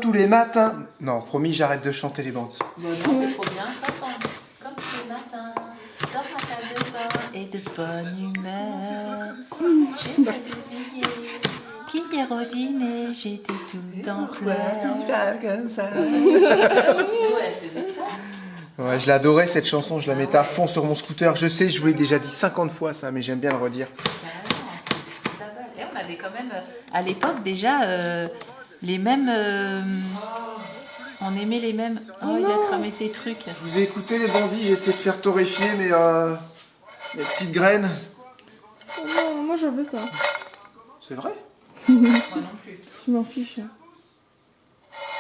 tous les matins. Non, promis, j'arrête de chanter les bandits. Bon, non, c'est trop bien. Comme tous les matins, dans ma salle de bain et de bonne humeur, j'essaie d'oublier qu'hier au dîner, j'étais tout en pleurs. Comme ça. Elle faisait ça. Ouais, je l'adorais cette chanson, je la mettais à fond sur mon scooter. Je sais, je vous l'ai déjà dit 50 fois ça, mais j'aime bien le redire. Carrément, c'était pas mal. Et on avait quand même, à l'époque déjà, les mêmes. On aimait les mêmes. Oh, il a cramé ses trucs. Vous avez écouté les bandits, j'ai essayé de faire torréfier mes petites graines. Oh non, moi j'en veux pas. C'est vrai? Moi non plus. Je m'en fiche.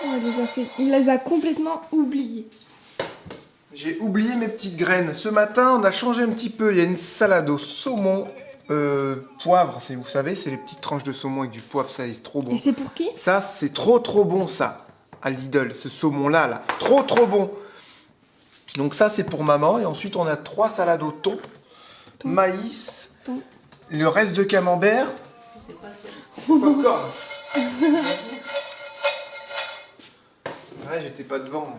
Oh, il les a complètement oubliés. J'ai oublié mes petites graines. Ce matin, on a changé un petit peu. Il y a une salade au saumon, poivre. Vous savez, c'est les petites tranches de saumon avec du poivre. Ça, c'est trop bon. Et c'est pour qui? Ça, c'est trop bon, ça. À Lidl, ce saumon-là, là. Trop bon. Donc ça, c'est pour maman. Et ensuite, on a 3 salades au thon, maïs, le reste de camembert. Je sais pas si. Popcorn. Ouais, j'étais pas devant.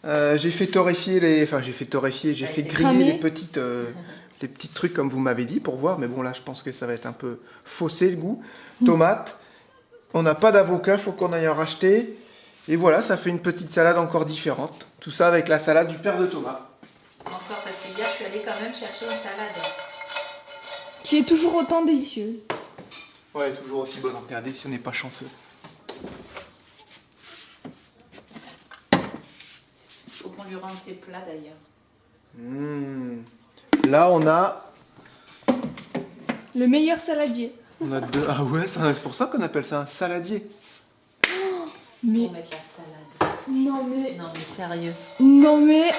J'ai fait torréfier j'ai fait griller les petits trucs comme vous m'avez dit pour voir, mais bon là je pense que ça va être un peu faussé le goût. Tomates, on n'a pas d'avocat, faut qu'on aille en racheter. Et voilà, ça fait une petite salade encore différente. Tout ça avec la salade du père de Thomas. Encore parce que hier je suis allée quand même chercher une salade. Qui est toujours autant délicieuse. Ouais, toujours aussi bonne. Regardez si on n'est pas chanceux. Faut qu'on lui rende ses plats d'ailleurs. Là on a Le meilleur saladier. deux. Ah ouais, c'est pour ça qu'on appelle ça un saladier. Mais Pour mettre la salade. non mais Non mais sérieux. non mais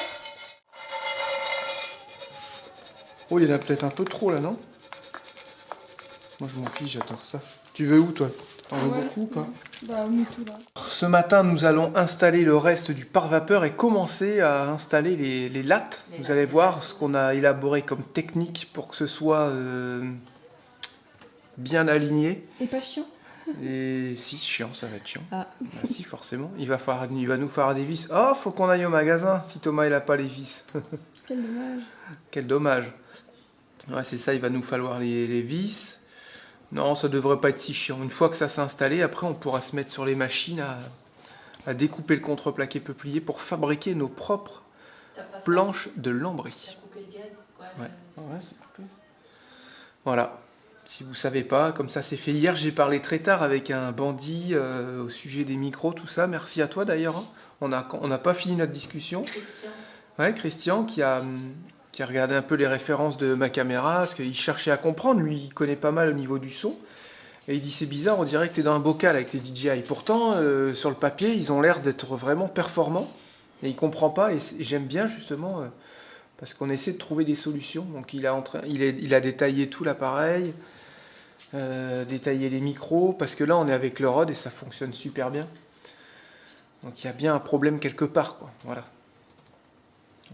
Oh, il y en a peut-être un peu trop là, non? Moi je m'en fiche, j'adore ça. Tu veux où toi? T'en veux Ouais. beaucoup ou pas? bah on est tout là. Ce matin, nous allons installer le reste du pare-vapeur et commencer à installer les lattes. Les Vous lattes allez de voir glace. ce qu'on a élaboré comme technique pour que ce soit bien aligné. Et pas chiant. Et si, chiant, ça va être chiant. Ah. Bah si, forcément. Il va nous faire des vis. Oh, faut qu'on aille au magasin si Thomas il a pas les vis. Quel dommage. Quel dommage. Ouais, c'est ça, il va nous falloir les vis. Non, ça devrait pas être si chiant. Une fois que ça s'est installé, après on pourra se mettre sur les machines à découper le contreplaqué peuplier pour fabriquer nos propres T'as pas fait- planches de lambris. T'as coupé le gaz? Ouais. Ouais, c'est coupé. Voilà. Si vous savez pas, comme ça c'est fait. Hier, j'ai parlé très tard avec un bandit au sujet des micros, tout ça. Merci à toi d'ailleurs. Hein. On n'a pas fini notre discussion. Christian. Ouais, Christian qui a regardé un peu les références de ma caméra, parce qu'il cherchait à comprendre. Lui, il connaît pas mal au niveau du son. Et il dit c'est bizarre, on dirait que tu es dans un bocal avec tes DJI. Pourtant, sur le papier, ils ont l'air d'être vraiment performants. Et il comprend pas. Et j'aime bien justement, parce qu'on essaie de trouver des solutions. Donc il a détaillé tout l'appareil, détaillé les micros, parce que là on est avec le Rode et ça fonctionne super bien. Donc il y a bien un problème quelque part, quoi. Voilà.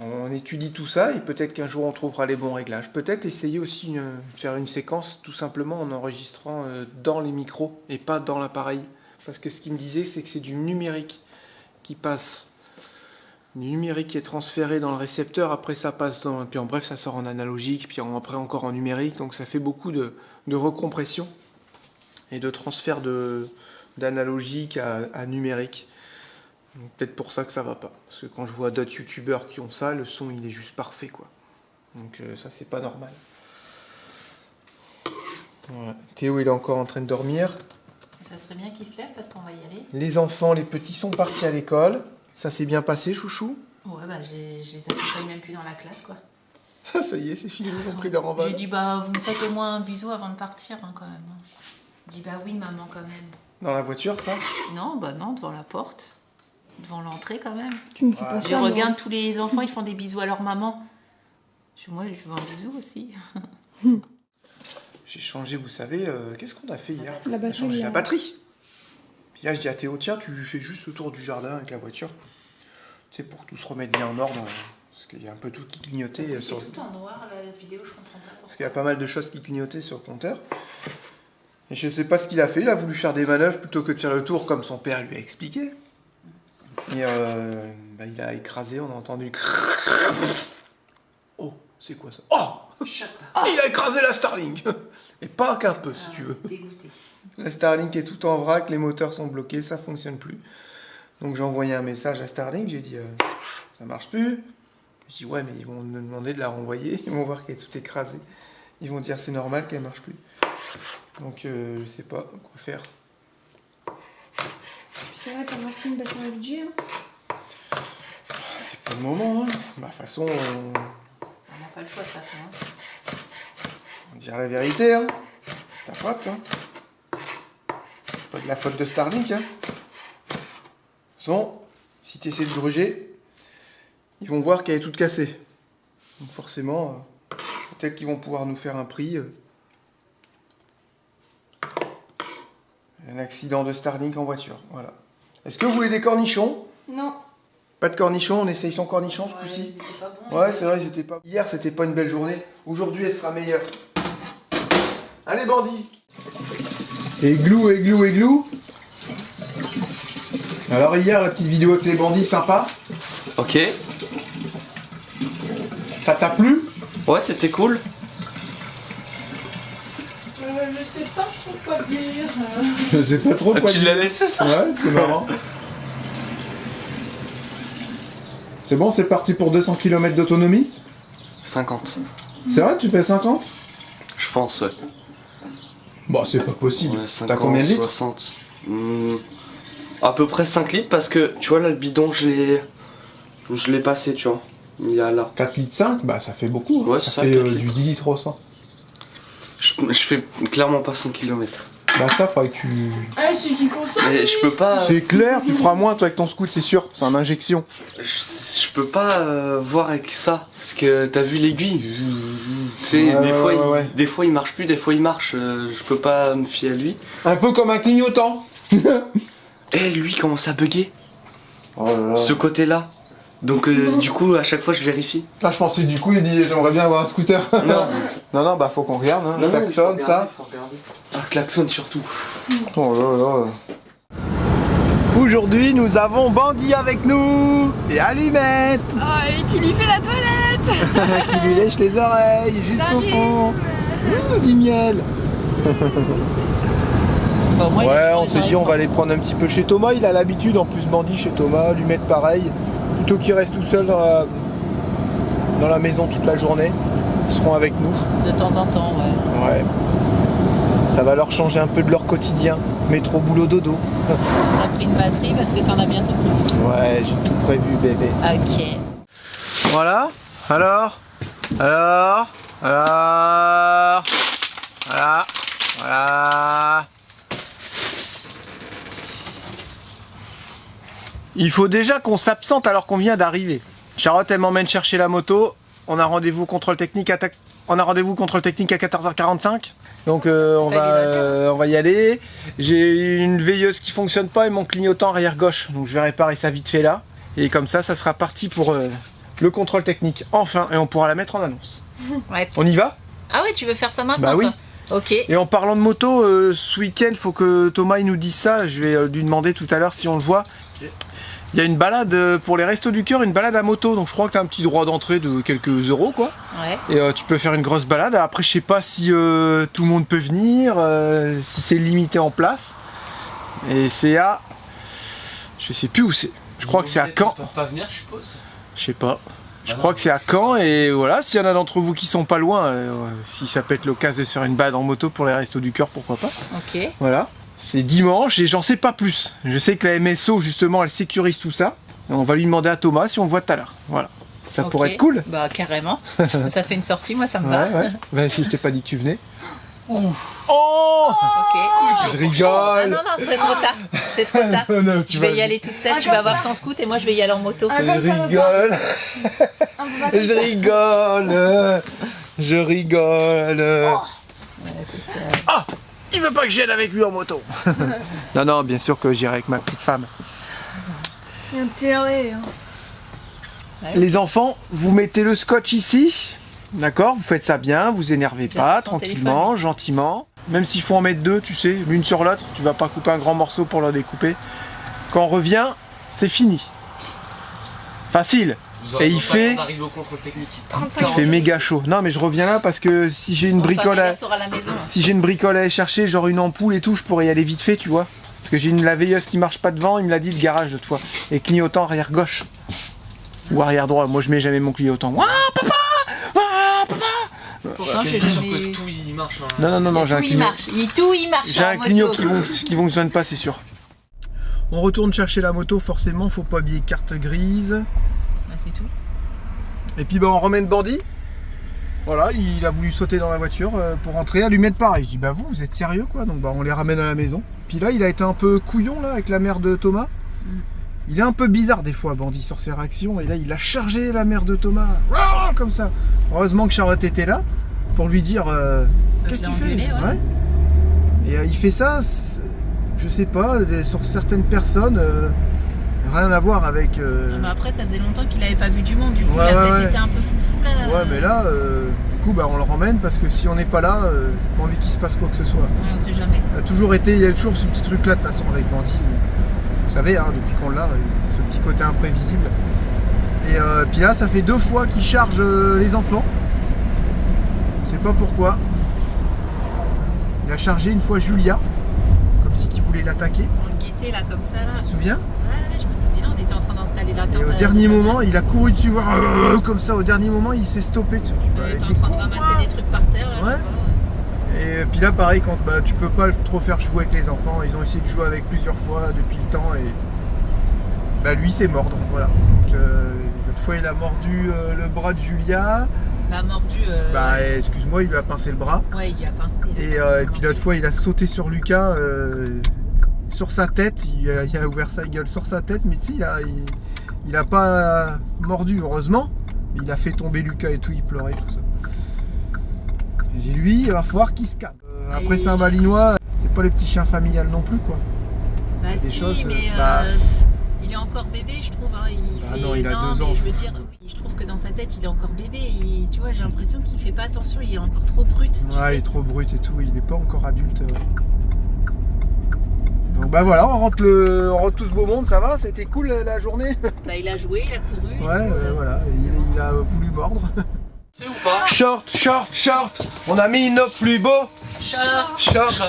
On étudie tout ça et peut-être qu'un jour on trouvera les bons réglages. Peut-être essayer aussi de faire une séquence tout simplement en enregistrant dans les micros et pas dans l'appareil. Parce que ce qu'il me disait, c'est que c'est du numérique qui passe. Du numérique qui est transféré dans le récepteur, après ça passe dans... Puis en bref, ça sort en analogique, puis après encore en numérique. Donc ça fait beaucoup de recompression et de transfert d'analogique à numérique. Peut-être pour ça que ça va pas. Parce que quand je vois d'autres youtubeurs qui ont ça, le son il est juste parfait, quoi. Donc ça c'est pas normal. Voilà. Théo il est encore en train de dormir. Ça serait bien qu'il se lève parce qu'on va y aller. Les enfants, les petits sont partis à l'école. Ça s'est bien passé, chouchou? Ouais, bah je les accompagne même plus dans la classe, quoi. Ça y est, c'est fini, ils ont pris leur envol. J'ai dit, bah vous me faites au moins un bisou avant de partir, hein, quand même. Je dis, bah oui, maman, quand même. Dans la voiture, ça? Non, bah non, devant la porte. Devant l'entrée, quand même. Tu me fais pas Je ça. moi. regarde tous les enfants, ils font des bisous à leur maman. Moi, je veux un bisou aussi. J'ai changé, vous savez, qu'est-ce qu'on a fait hier? La On a batterie. changé la batterie. Puis là, je dis à Théo, tiens, tu fais juste le tour du jardin avec la voiture. Tu sais, pour tout se remettre bien en ordre. Parce qu'il y a un peu tout qui clignotait. C'est tout en noir, la vidéo, je comprends pas Parce qu'il y a pas mal de choses qui clignotaient sur le compteur. Et je sais pas ce qu'il a fait, il a voulu faire des manœuvres plutôt que de faire le tour comme son père lui a expliqué. Et il a écrasé, on a entendu... Oh, c'est quoi ça? Oh, il a écrasé la Starlink. Et pas qu'un peu, si tu veux. Dégoûté. La Starlink est tout en vrac, les moteurs sont bloqués, ça fonctionne plus. Donc j'ai envoyé un message à Starlink, j'ai dit ça marche plus. Je dis ouais mais ils vont me demander de la renvoyer, ils vont voir qu'elle est tout écrasée. Ils vont dire c'est normal qu'elle marche plus. Donc je sais pas quoi faire. C'est vrai, t'as marqué une baisse en budget. C'est pas le moment, hein. Bah, de toute façon, On n'a pas le choix de toute façon. Hein. on dirait la vérité, hein. Ta faute, hein. Pas de la faute de Starlink, hein. De toute façon, si tu essaies de gruger, ils vont voir qu'elle est toute cassée. Donc forcément, peut-être qu'ils vont pouvoir nous faire un prix. Un accident de Starlink en voiture, voilà. Est-ce que vous voulez des cornichons? Non. Pas de cornichons, on essaye sans cornichons ce Ouais, coup-ci. ils étaient pas bons, Ouais, c'est vrai, c'était pas... Hier, c'était pas une belle journée. Aujourd'hui, elle sera meilleure. Allez, bandits. Églou, églou, églou. Alors hier, la petite vidéo avec les bandits, sympa. Ok. Ça t'a plu? Ouais, c'était cool. Je sais pas trop quoi dire. Je sais pas trop quoi Tu dire. l'as laissé ça? Ouais, c'est marrant. C'est bon, c'est parti pour 200 km d'autonomie? 50. C'est vrai, tu fais 50? Je pense, ouais. Bon, c'est pas possible. Ouais, T'as combien de litres? 60. À peu près 5 litres parce que, tu vois, là, le bidon, je l'ai passé, tu vois. Il y a là. 4 litres 5, bah ça fait beaucoup. Hein. Ouais, ça ça, fait 4 du litres. 10 litres au 100. Je fais clairement pas 100 km. Bah ça, faudrait que tu... Ah, c'est qui consomme. Mais je peux pas... C'est clair, tu feras moins toi avec ton scoot, c'est sûr. C'est en injection. Je peux pas voir avec ça. Parce que t'as vu l'aiguille. Tu sais, Ouais, des, fois, ouais. des fois il marche plus, des fois il marche. Je peux pas me fier à lui. Un peu comme un clignotant. Et lui commence à bugger. Oh là là. Ce côté-là. Donc du coup, à chaque fois, je vérifie. Ah, je pensais du coup, il dit j'aimerais bien avoir un scooter. Non. non, bah faut qu'on regarde. Hein. Non, non, Klaxon, il faut ça. regarder. Ah, klaxon surtout. Oh là là. Aujourd'hui, nous avons Bandit avec nous et Allumette Ah, et qui lui fait la toilette. qui lui lèche les oreilles jusqu'au fond. Du miel. Bon, moi, il Ouais, est on s'est dit on va aller prendre un petit peu chez Thomas. Il a l'habitude en plus Bandit chez Thomas, Allumette pareil. Plutôt qu'il reste tout seul dans la maison toute la journée. Ils seront avec nous. de temps en temps, ouais. Ouais. Ça va leur changer un peu de leur quotidien. Métro, boulot, dodo. T'as pris une batterie parce que t'en as bientôt plus. Ouais, j'ai tout prévu, bébé. Ok. Voilà. Alors. Voilà. Il faut déjà qu'on s'absente alors qu'on vient d'arriver. Charlotte, elle m'emmène chercher la moto. On a rendez-vous contrôle technique à 14h45. Donc on va y aller. J'ai une veilleuse qui fonctionne pas et mon clignotant arrière gauche. Donc je vais réparer ça vite fait là. Et comme ça sera parti pour le contrôle technique. Enfin, et on pourra la mettre en annonce. Ouais. On y va? Ah ouais, tu veux faire ça maintenant? Bah oui. Toi ok. Et en parlant de moto, ce week-end, faut que Thomas il nous dise ça. Je vais lui demander tout à l'heure si on le voit. Il y a une balade pour les Restos du Cœur, une balade à moto. Donc je crois que tu as un petit droit d'entrée de quelques euros, quoi. Ouais. Et tu peux faire une grosse balade. Après, je sais pas si tout le monde peut venir, si c'est limité en place. Et c'est à... Je sais plus où c'est. Je crois que c'est à Caen. Ils peuvent pas venir, je suppose. Je sais pas. Je crois que c'est à Caen et voilà, s'il y en a d'entre vous qui sont pas loin, si ça peut être l'occasion de se faire une balade en moto pour les Restos du Cœur, pourquoi pas. Ok. Voilà. C'est dimanche et j'en sais pas plus. Je sais que la MSO justement elle sécurise tout ça. Et on va lui demander à Thomas si on le voit tout à l'heure. Voilà. Ça Ok. pourrait être cool. Bah carrément. Ça fait une sortie, moi ça me va. Ouais. Bah, si je t'ai pas dit que tu venais. Oh Ok. Je rigole. Ah non, c'est trop tard. C'est trop tard. Non, tu Je vais vas- y aller toute seule, Ah, tu vas comme voir ça. ton scoot et moi je vais y aller en moto. Ah, Je comme ça, on va rigole. pas- on va pas Je comme ça. rigole. Je rigole. Ah, il veut pas que j'aille avec lui en moto. non, bien sûr que j'irai avec ma petite femme. Intérêt. Hein. Les enfants, vous mettez le scotch ici. D'accord, vous faites ça bien, vous énervez Bien pas, sûr, son tranquillement, gentiment. même s'il faut en mettre deux, tu sais, l'une sur l'autre, tu vas pas couper un grand morceau pour le découper. Quand on revient, c'est fini. Facile. Et il fait méga chaud. Non mais je reviens là parce que si j'ai une bricole si j'ai une bricole à aller chercher, genre une ampoule et tout, je pourrais y aller vite fait, tu vois. Parce que j'ai la veilleuse qui marche pas devant, il me l'a dit le garage de toi. Et clignotant arrière gauche. Ou arrière droit, moi je mets jamais mon clignotant. Ouah papa, ouah papa. Pourtant, j'ai jamais... tout il marche. Hein. Non, j'ai un clignotant. Il marche. J'ai un clignotant qui fonctionne pas, c'est sûr. On retourne chercher la moto, forcément, faut pas habiller carte grise. Bah, c'est tout. Et puis on ramène Bandit. Voilà, il a voulu sauter dans la voiture pour rentrer, à lui mettre pareil. Je dis bah vous êtes sérieux quoi? Donc on les ramène à la maison. Puis là il a été un peu couillon là avec la mère de Thomas. Il est un peu bizarre des fois Bandit sur ses réactions. Et là il a chargé la mère de Thomas. Comme ça. Heureusement que Charlotte était là pour lui dire qu'est-ce que tu fais? Ouais. Et il fait ça, je sais pas, sur certaines personnes. Rien à voir avec... Bah après ça faisait longtemps qu'il avait pas vu du monde, du coup il a peut-être été un peu foufou là. Ouais mais là, du coup on le ramène parce que si on n'est pas là, j'ai pas envie qu'il se passe quoi que ce soit. Ouais, on sait jamais. Il y a toujours ce petit truc là de toute façon avec Bandit. Vous savez, hein, depuis qu'on l'a, ce petit côté imprévisible. Et puis là ça fait 2 fois qu'il charge les enfants. On sait pas pourquoi. Il a chargé une fois Julia, comme si qu'il voulait l'attaquer. On le guettait là comme ça là. Tu te souviens? Ouais, je me souviens, on était en train d'installer la tente. Et au dernier moment, il a couru dessus, comme ça, au dernier moment, il s'est stoppé dessus. On était en train de ramasser des trucs par terre. Là, ouais. Et puis là, pareil, quand tu peux pas trop faire jouer avec les enfants, ils ont essayé de jouer avec plusieurs fois depuis le temps et lui, c'est mordre. Voilà. Donc, l'autre fois, il a mordu le bras de Julia. Il a mordu. Excuse-moi, il lui a pincé le bras. Ouais, il lui a pincé. Et puis l'autre fois, il a sauté sur Lucas. Sur sa tête, il a ouvert sa gueule sur sa tête, mais tu sais, il a pas mordu, heureusement, mais il a fait tomber Lucas et tout, il pleurait, tout ça. Et lui, il va falloir qu'il se calme. Après, c'est un malinois, c'est pas le petit chien familial non plus, quoi. Bah des si, choses, mais il est encore bébé, je trouve. Hein. Non, il a 2 ans. Je veux dire, oui, je trouve que dans sa tête, il est encore bébé. Et, tu vois, j'ai l'impression qu'il fait pas attention, il est encore trop brut. Ouais, il est trop brut et tout, il n'est pas encore adulte. Donc bah voilà, on rentre tout ce beau monde, ça va? C'était cool la journée? Bah il a joué, il a couru. Ouais, voilà, il a voulu mordre. Fait ou pas? Short. On a mis nos plus beaux short.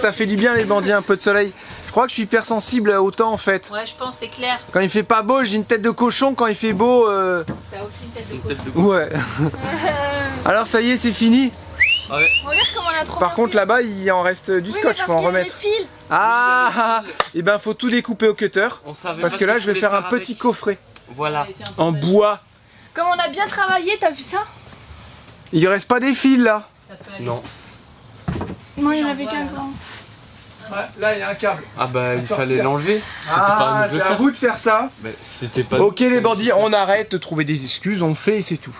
Ça fait du bien les bandits, un peu de soleil. Je crois que je suis hypersensible au temps en fait. Ouais, je pense, c'est clair. Quand il fait pas beau, j'ai une tête de cochon. Quand il fait beau, T'as aussi une tête de cochon. ouais. Alors ça y est, c'est fini. Ouais. Regarde comment on a trop. Par contre là-bas, il en reste du scotch, faut en remettre. Et ben faut tout découper au cutter. Parce que là, je vais faire un petit coffret. Voilà. En bois. Comme on a bien travaillé, t'as vu ça? Il reste pas des fils là. Non. Non, il n'y en avait qu'un grand. Ouais, là il y a un câble. Ah bah il fallait l'enlever. C'est à vous de faire ça. Bah, c'était pas. Ok les bandits, on arrête de trouver des excuses, on le fait et c'est tout.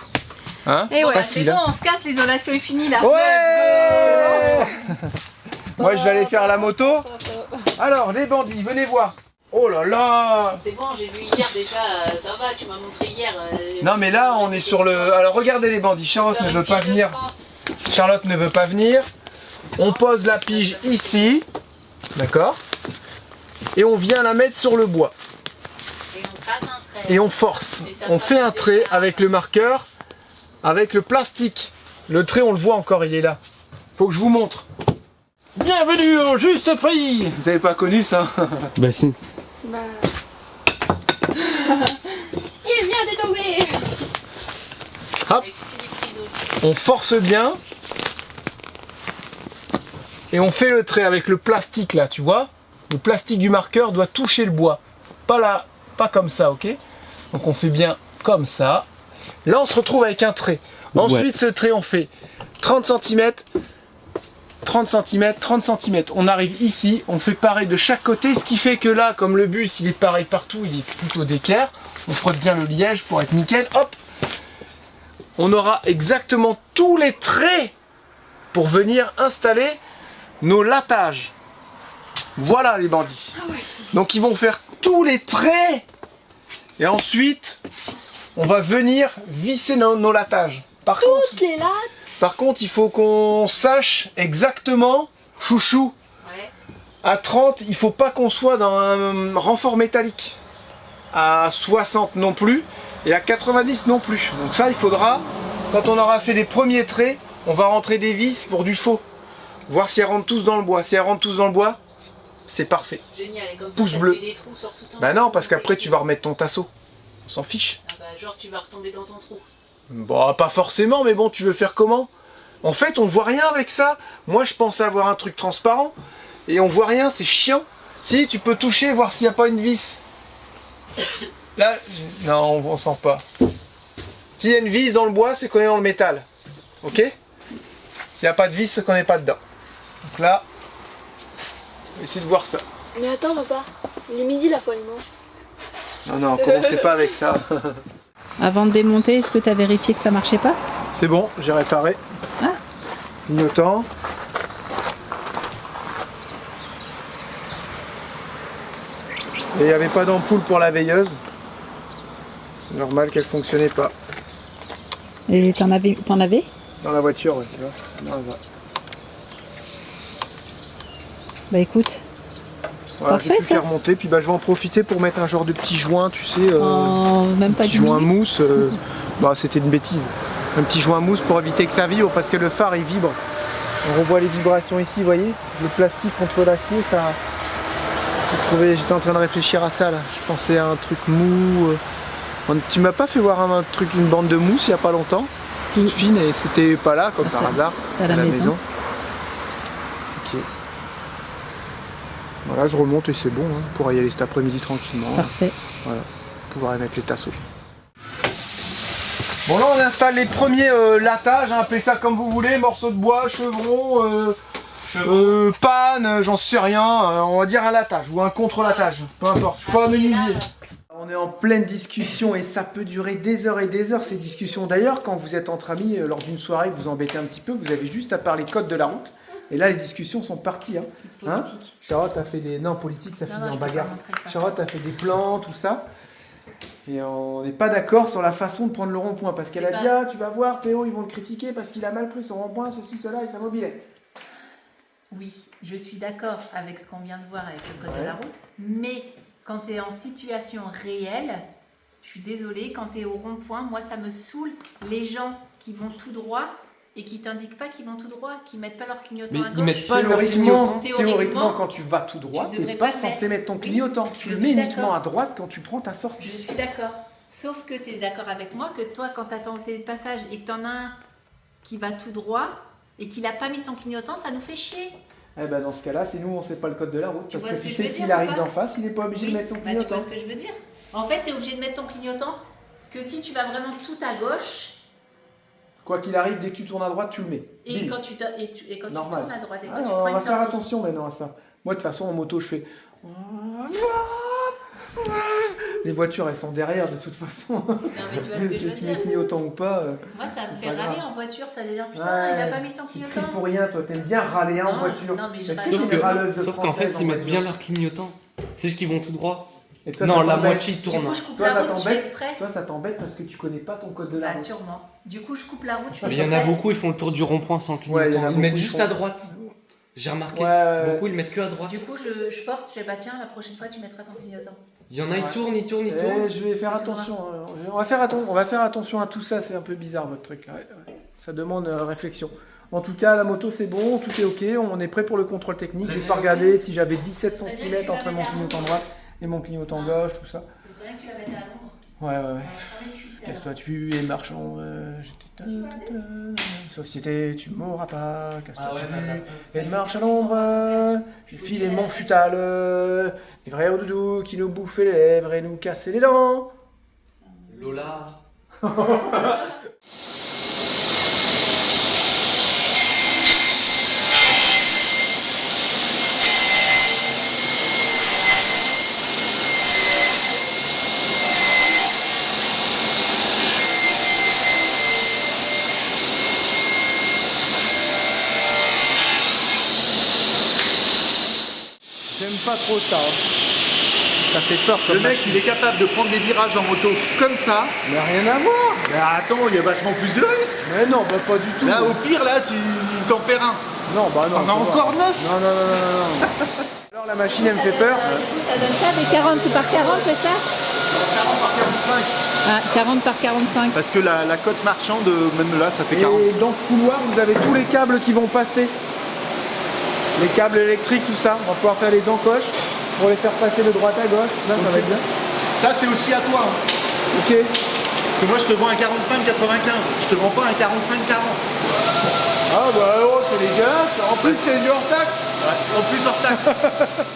Hein? Et ouais, c'est bon, on se casse, l'isolation est finie là. Ouais. Moi je vais aller faire la moto. Alors les bandits, venez voir. Oh là là. C'est bon, j'ai vu hier déjà, ça va, tu m'as montré hier. Non mais là on est sur le... Alors regardez les bandits, Charlotte ne veut pas venir. Charlotte ne veut pas venir. On pose la pige ici. D'accord. Et on vient la mettre sur le bois. Et on trace un trait. Et on force. On fait un trait avec le marqueur. Avec le plastique. Le trait, on le voit encore, il est là. Faut que je vous montre. Bienvenue au juste prix. Vous avez pas connu ça? Bah si. Bah... il vient de tomber. Hop. On force bien. Et on fait le trait avec le plastique là, tu vois? Le plastique du marqueur doit toucher le bois. Pas là, pas comme ça, ok? Donc on fait bien comme ça. Là, on se retrouve avec un trait. Ensuite, ce trait, on fait 30 cm, 30 cm, 30 cm. On arrive ici, on fait pareil de chaque côté, ce qui fait que là, comme le bus, il est pareil partout, il est plutôt d'équerre. On frotte bien le liège pour être nickel. Hop! On aura exactement tous les traits pour venir installer nos latages. Voilà les bandits. Donc ils vont faire tous les traits. Et ensuite... on va venir visser nos latages. Par contre, Toutes les lattes. Par contre, il faut qu'on sache exactement, chouchou, Ouais. à 30, il faut pas qu'on soit dans un renfort métallique. À 60 non plus, et à 90 non plus. Donc ça, il faudra, quand on aura fait les premiers traits, on va rentrer des vis pour du faux. Voir si elles rentrent tous dans le bois. Si elles rentrent tous dans le bois, c'est parfait. Génial, et comme ça, Pouce ça te bleu. fait des trous sur tout en Bah haut. non, parce qu'après tu vas remettre ton tasseau. On s'en fiche. Ah bah genre tu vas retomber dans ton trou. Bon, pas forcément, mais bon, tu veux faire comment? En fait, on voit rien avec ça. Moi, je pensais avoir un truc transparent, et on voit rien, c'est chiant. Si, tu peux toucher, voir s'il n'y a pas une vis. Là, non, on sent pas. S'il y a une vis dans le bois, c'est qu'on est dans le métal. Ok? S'il n'y a pas de vis, c'est qu'on n'est pas dedans. Donc là, on va essayer de voir ça. Mais attends, papa. Il est midi, là, faut aller manger. Non, non, commencez pas avec ça. Avant de démonter, est-ce que tu as vérifié que ça marchait pas? C'est bon, j'ai réparé. Ah. Clignotant. Et il n'y avait pas d'ampoule pour la veilleuse. C'est normal qu'elle fonctionnait pas. Et t'en avais Dans la voiture, ouais, tu vois. Non, elle va. Bah écoute, Voilà, Parfait, j'ai pu ça. faire monter, puis bah, je vais en profiter pour mettre un genre de petit joint, tu sais, même pas petit 10 joint minutes. mousse. Bah, c'était une bêtise. Un petit joint mousse pour éviter que ça vibre, parce que le phare il vibre. On revoit les vibrations ici, vous voyez, le plastique contre l'acier, ça. J'étais en train de réfléchir à ça là. Je pensais à un truc mou. Tu m'as pas fait voir un truc, une bande de mousse il y a pas longtemps, toute fine, et c'était pas là comme par hasard. C'est à la maison. Ok. Voilà, je remonte et c'est bon, hein. On pourra y aller cet après-midi tranquillement. Parfait. Voilà, pouvoir y mettre les tasseaux. Bon là on installe les premiers latages, hein, appelez ça comme vous voulez, morceaux de bois, chevrons, panne, j'en sais rien, on va dire un latage ou un contre-latage, peu importe, je suis pas un menuisier. On est en pleine discussion et ça peut durer des heures et des heures ces discussions. D'ailleurs, quand vous êtes entre amis, lors d'une soirée, vous embêtez un petit peu, vous avez juste à parler code de la route. Et là, les discussions sont parties. Hein. Politique. Charlotte a fait des... Non, politique, ça finit en je peux bagarre. pas montrer ça. Charlotte a fait des plans, tout ça. Et on n'est pas d'accord sur la façon de prendre le rond-point. Parce qu'elle a dit, ah, tu vas voir, Théo, ils vont le critiquer parce qu'il a mal pris son rond-point, ceci, cela, avec sa mobilette. Oui, je suis d'accord avec ce qu'on vient de voir avec le code Ouais. de la route, mais quand tu es en situation réelle, je suis désolée, quand tu es au rond-point, moi ça me saoule les gens qui vont tout droit et qui t'indiquent pas qu'ils vont tout droit, qui mettent pas leur clignotant Mais à ils gauche. mettent pas leur clignotant. Théoriquement, quand tu vas tout droit, tu tu devrais n'es pas pas censé mettre. mettre ton Oui, clignotant. Tu je le suis mets uniquement d'accord. à droite quand tu prends ta Je sortie. suis d'accord. Sauf que tu es d'accord avec moi que toi, quand tu attends ces passages et que tu en as un qui va tout droit et qu'il n'a pas mis son clignotant, ça nous fait chier. Eh ben dans ce cas-là, c'est nous, on sait pas le code de la route. Tu vois Parce ce que que tu je sais veux s'il dire ou arrive pas d'en face, il n'est pas obligé de mettre son tu clignotant. vois ce que je veux dire. En fait, tu es obligé de mettre ton clignotant que si tu vas vraiment tout à gauche Quoi qu'il arrive, dès que tu tournes à droite, tu le mets. et Bim. quand tu, et quand tu Normal. tournes à droite et quand Ah, tu on prends une va faire sortie. attention maintenant à ça. Moi, de toute façon, en moto, je fais. Les voitures, elles sont derrière de toute façon. Non, mais tu vois ce que je veux Tu mets dire. clignotant ou pas. Moi, ça me c'est fait pas râler grave. en voiture, ça veut dire putain, Ouais, il a pas mis son Tu clignotant. cries pour rien, toi. T'aimes bien râler en Non, voiture. non, mais je Est-ce râle que pas. t'es une râleuse de Sauf qu'en fait, française ils en mettent voiture bien leur clignotant. C'est juste qu'ils vont tout droit. Et toi, Non, ça la t'embête. moitié Du tourne. coup, je coupe Toi, la ça route, je fais t'embête. exprès. Toi, ça t'embête parce que tu connais pas ton code de la Bah, route. sûrement. Du coup, je coupe la route, je fais Mais il y en a exprès. beaucoup, ils font le tour du rond-point sans Ouais, il y en clignotant. a Ils beaucoup, mettent ils juste font- à droite. J'ai remarqué. Ouais. Beaucoup, ils mettent que à droite. Du coup, je force, je fais pas tiens, la prochaine fois, tu mettras ton clignotant. Il y en a, ils Ouais. tournent, ils tournent, ils Eh, tournent. je vais faire Et tout attention. On va faire attention à tout ça. C'est un peu bizarre votre truc là. Ouais. Ça demande réflexion. En tout cas, la moto c'est bon, tout est ok. On est prêt pour le contrôle technique. J'ai pas regardé si j'avais 17 Ça veut dire cm que tu entre la mon mets à clignotant l'ombre. droit et mon clignotant gauche, tout ça. Ce serait bien que tu la mettes à l'ombre. Ouais. On va faire Casse-toi tu es marchand. Société, tu mourras pas. Casse-toi Ah ouais, tu et marche à l'ombre. J'ai filé mon futal. Les vrais doudous qui nous bouffaient les lèvres et nous cassaient les dents. Lola. J'aime pas trop ça. ça fait peur comme Le mec, machine. il est capable de prendre des virages en moto comme ça. Mais rien à voir. Mais attends, il y a vachement plus de risques. Mais non, bah pas du tout. Là, au pire, là, tu t'en perds un. Non, bah non. On a c'est encore pas. 9. Non, non, non, non, non. Alors la machine, elle me fait peur. Du coup, ça donne ça, des 40 par 40, c'est ça 40 par 45. Ah, 40 par 45. Parce que la cote marchande, même là, ça fait 40. Et dans ce couloir, vous avez tous les câbles qui vont passer. Les câbles électriques, tout ça. On va pouvoir faire les encoches pour les faire passer de droite à gauche. Là, ça va être bien. Ça, c'est aussi à toi. Hein. Ok. Parce que moi, je te vends un 45-95. Je te vends pas un 45-40. Ah bah oh, c'est les gars. En plus, c'est du hors-taxe. Ouais, en plus, hors taxe.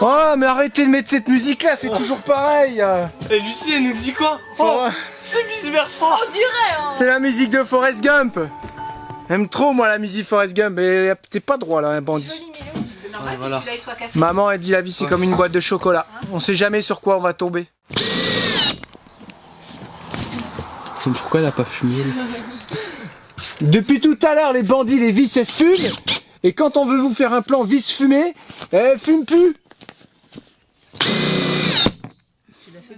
Oh, mais arrêtez de mettre cette musique-là, c'est toujours pareil. Et Lucie, elle nous dit quoi? Oh, C'est vice versa. c'est la musique de Forrest Gump. J'aime trop, moi, la musique Forrest Gump. Et t'es pas droit, là, un bandit. C'est normal voilà. que celui-là il soit cassé. Maman, elle dit la vie, c'est comme une boîte de chocolat. On sait jamais sur quoi on va tomber. Pourquoi elle a pas fumé? Depuis tout à l'heure, les bandits, les vis, elles fument. Et quand on veut vous faire un plan vis fumé, elles fument plus.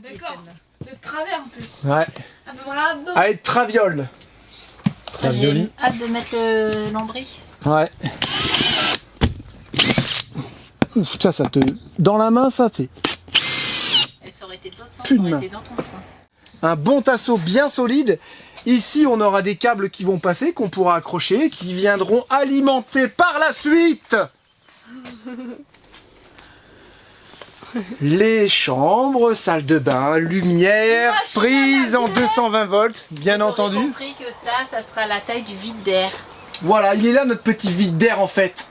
D'accord. De travers en plus. Ouais. Ah bah bravo. Allez, traviole. J'ai hâte de mettre le lambris. Ouais. Ouf, ça te... Dans la main, ça, c'est... Et ça aurait été de l'autre sens, ça Putain. aurait été dans ton front. Un bon tasseau bien solide. Ici, on aura des câbles qui vont passer, qu'on pourra accrocher, qui viendront alimenter par la suite les chambres, salle de bain, lumière, prise en 220 volts, bien Vous aurez entendu. compris que ça sera la taille du vide d'air. Voilà, il est là notre petit vide d'air en fait.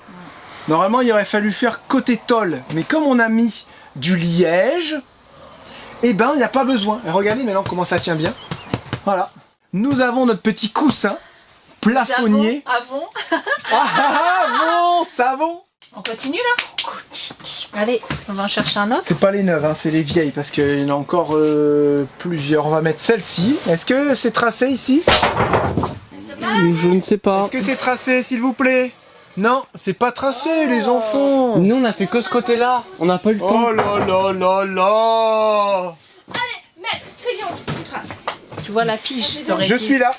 Normalement, il aurait fallu faire côté tôle, mais comme on a mis du liège, eh ben, il n'y a pas besoin. Et regardez maintenant comment ça tient bien. Voilà. Nous avons notre petit coussin plafonnier. Avant. Bon, savon. On continue là? Allez, on va en chercher un autre. C'est pas les neuves, hein, c'est les vieilles parce qu'il y en a encore plusieurs. On va mettre celle-ci. Est-ce que c'est tracé ici? Je ne sais pas. Est-ce que c'est tracé, s'il vous plaît? Non, c'est pas tracé, les enfants. Nous, on a fait que ce côté-là. On n'a pas eu le temps. Oh là là là là. Maître, crayon, trace. Tu vois la pige, ça aurait Je été... suis là.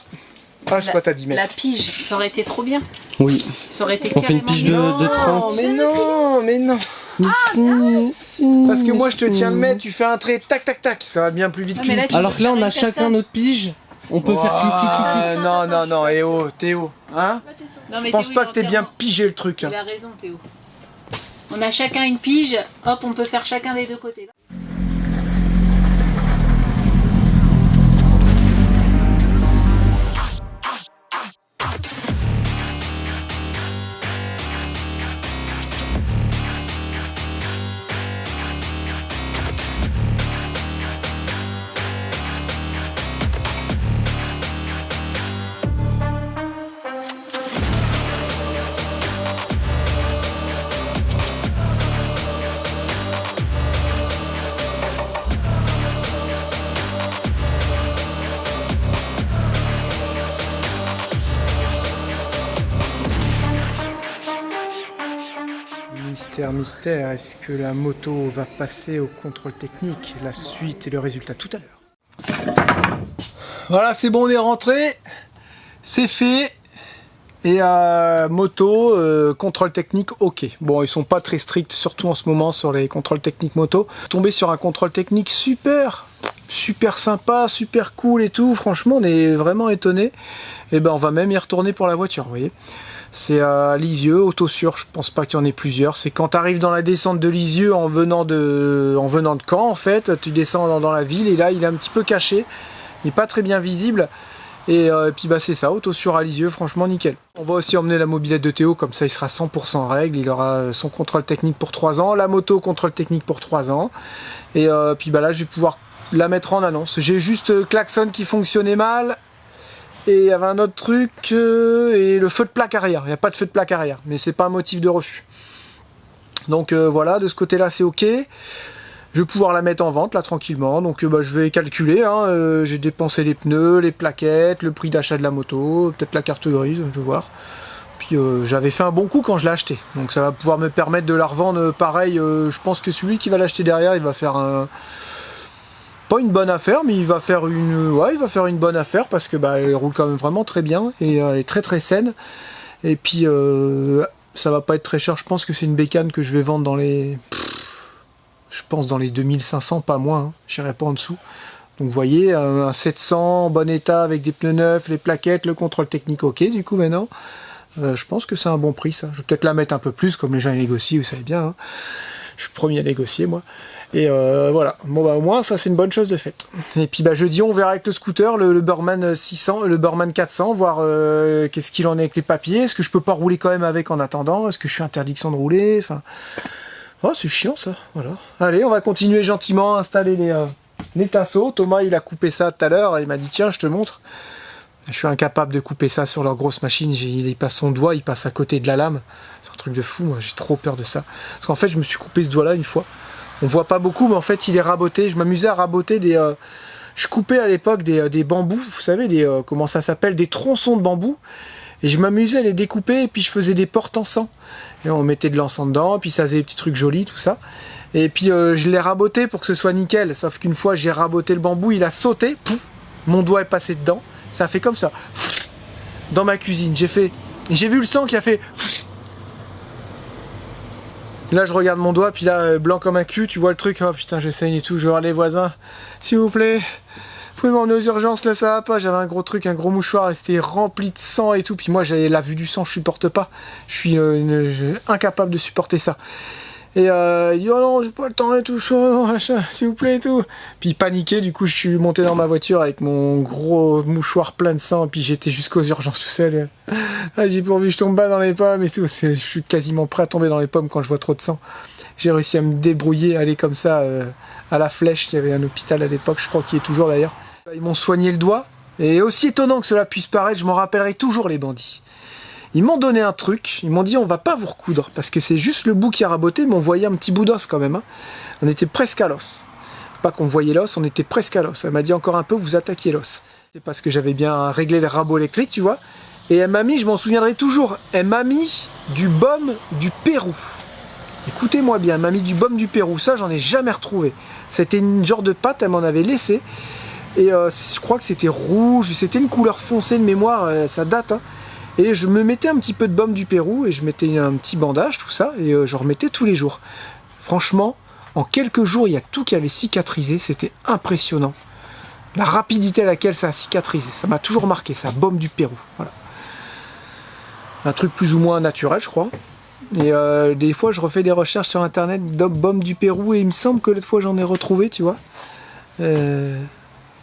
Ah, je sais pas, t'as dit La mettre. pige, ça aurait été trop bien. Oui. Ça aurait été On fait une carrément pige de bien. 30. Mais non, mais non. Parce que moi je te tiens le mètre, tu fais un trait, tac tac tac, ça va bien plus vite Ah, qu'une mais là, pige. Alors que là, on a chacun notre pige. On peut faire clic. Non, non, non, et oh, Théo, hein? Non, mais Je pense Théo, pas il que t'aies est bien entièrement- pigé le truc. Hein. Il a raison, Théo. On a chacun une pige, hop, on peut faire chacun des deux côtés. Mystère, mystère, est-ce que la moto va passer au contrôle technique? La suite et le résultat tout à l'heure. Voilà, c'est bon, on est rentré. C'est fait. Et moto, contrôle technique, ok. Bon, ils sont pas très stricts, surtout en ce moment sur les contrôles techniques moto. Tomber sur un contrôle technique super sympa, super cool et tout. Franchement, on est vraiment étonné. Et ben, on va même y retourner pour la voiture, vous voyez. C'est à Lisieux, Autosur, je pense pas qu'il y en ait plusieurs. C'est quand tu arrives dans la descente de Lisieux en venant de Caen en fait, tu descends dans la ville et là il est un petit peu caché, il n'est pas très bien visible. Et puis bah c'est ça, Autosur à Lisieux, franchement nickel. On va aussi emmener la mobilette de Théo, comme ça il sera 100% règle, il aura son contrôle technique pour 3 ans, la moto contrôle technique pour 3 ans. Et puis bah là je vais pouvoir la mettre en annonce. J'ai juste klaxon qui fonctionnait mal. Et il y avait un autre truc, et le feu de plaque arrière. Il n'y a pas de feu de plaque arrière, mais c'est pas un motif de refus. Donc voilà, de ce côté-là c'est ok. Je vais pouvoir la mettre en vente là tranquillement. Donc bah, je vais calculer. Hein, j'ai dépensé les pneus, les plaquettes, le prix d'achat de la moto, peut-être la carte grise, je vais voir. puis j'avais fait un bon coup quand je l'ai acheté. Donc ça va pouvoir me permettre de la revendre pareil. Je pense que celui qui va l'acheter derrière, il va faire pas une bonne affaire, mais il va faire une bonne affaire parce que bah, elle roule quand même vraiment très bien et elle est très très saine. Et puis ça va pas être très cher. Je pense que c'est une bécane que je vais vendre dans les, je pense dans les 2500, pas moins. Hein. J'irai pas en dessous. Donc vous voyez, un 700 en bon état avec des pneus neufs, les plaquettes, le contrôle technique ok du coup maintenant. Je pense que c'est un bon prix ça. Je vais peut-être la mettre un peu plus comme les gens négocient, vous savez bien. Hein. Je suis le premier à négocier moi. Et voilà, bon bah au moins ça c'est une bonne chose de faite. Et puis bah jeudi on verra avec le scooter, le Burman 600, le Burman 400, voir qu'est-ce qu'il en est avec les papiers. Est-ce que je peux pas rouler quand même avec en attendant? Est-ce que je suis interdiction de rouler? Enfin, oh c'est chiant ça, voilà. Allez, on va continuer gentiment à installer les tasseaux. Thomas il a coupé ça tout à l'heure, il m'a dit tiens je te montre. Je suis incapable de couper ça sur leur grosse machine, il passe son doigt, il passe à côté de la lame. C'est un truc de fou, moi j'ai trop peur de ça. Parce qu'en fait je me suis coupé ce doigt là une fois. On voit pas beaucoup mais en fait il est raboté. Je m'amusais à raboter des... je coupais à l'époque des bambous, vous savez, comment ça s'appelle, des tronçons de bambou. Et je m'amusais à les découper et puis je faisais des portes en sang. Et on mettait de l'encens dedans, puis ça faisait des petits trucs jolis, tout ça. Et puis je l'ai raboté pour que ce soit nickel. Sauf qu'une fois j'ai raboté le bambou, il a sauté, pouf, mon doigt est passé dedans. Ça a fait comme ça. Dans ma cuisine, j'ai vu le sang qui a fait... Là je regarde mon doigt, puis là blanc comme un cul, tu vois le truc, oh putain je saigne et tout, je vais voir les voisins, s'il vous plaît, vous pouvez m'emmener aux urgences là, ça va pas, j'avais un gros truc, un gros mouchoir, et c'était rempli de sang et tout, puis moi j'avais la vue du sang, je supporte pas, je suis incapable de supporter ça. Et il dit oh non j'ai pas le temps et tout, s'il vous plaît et tout. Puis il paniquait, du coup je suis monté dans ma voiture avec mon gros mouchoir plein de sang, et puis j'étais jusqu'aux urgences tout seul. Ah, j'ai pourvu je tombe pas dans les pommes et tout, je suis quasiment prêt à tomber dans les pommes quand je vois trop de sang. J'ai réussi à me débrouiller, aller comme ça à la Flèche, il y avait un hôpital à l'époque, je crois qu'il y est toujours d'ailleurs. Ils m'ont soigné le doigt, et aussi étonnant que cela puisse paraître, je m'en rappellerai toujours les bandits. Ils m'ont donné un truc, ils m'ont dit on va pas vous recoudre, parce que c'est juste le bout qui a raboté, mais on voyait un petit bout d'os quand même. Hein. On était presque à l'os. Pas qu'on voyait l'os, on était presque à l'os. Elle m'a dit encore un peu, vous attaquiez l'os. C'est parce que j'avais bien réglé les rabots électriques, tu vois. Et elle m'a mis, je m'en souviendrai toujours, elle m'a mis du baume du Pérou. Écoutez-moi bien, elle m'a mis du baume du Pérou, ça j'en ai jamais retrouvé. C'était une genre de pâte, elle m'en avait laissé. Et je crois que c'était rouge, c'était une couleur foncée de mémoire, ça date. Hein. Et je me mettais un petit peu de baume du Pérou et je mettais un petit bandage, tout ça, et je remettais tous les jours. Franchement, en quelques jours, il y a tout qui avait cicatrisé, c'était impressionnant. La rapidité à laquelle ça a cicatrisé, ça m'a toujours marqué, ça, baume du Pérou. Voilà. Un truc plus ou moins naturel, je crois. Et des fois, je refais des recherches sur internet de baume du Pérou et il me semble que l'autre fois, j'en ai retrouvé, tu vois. Je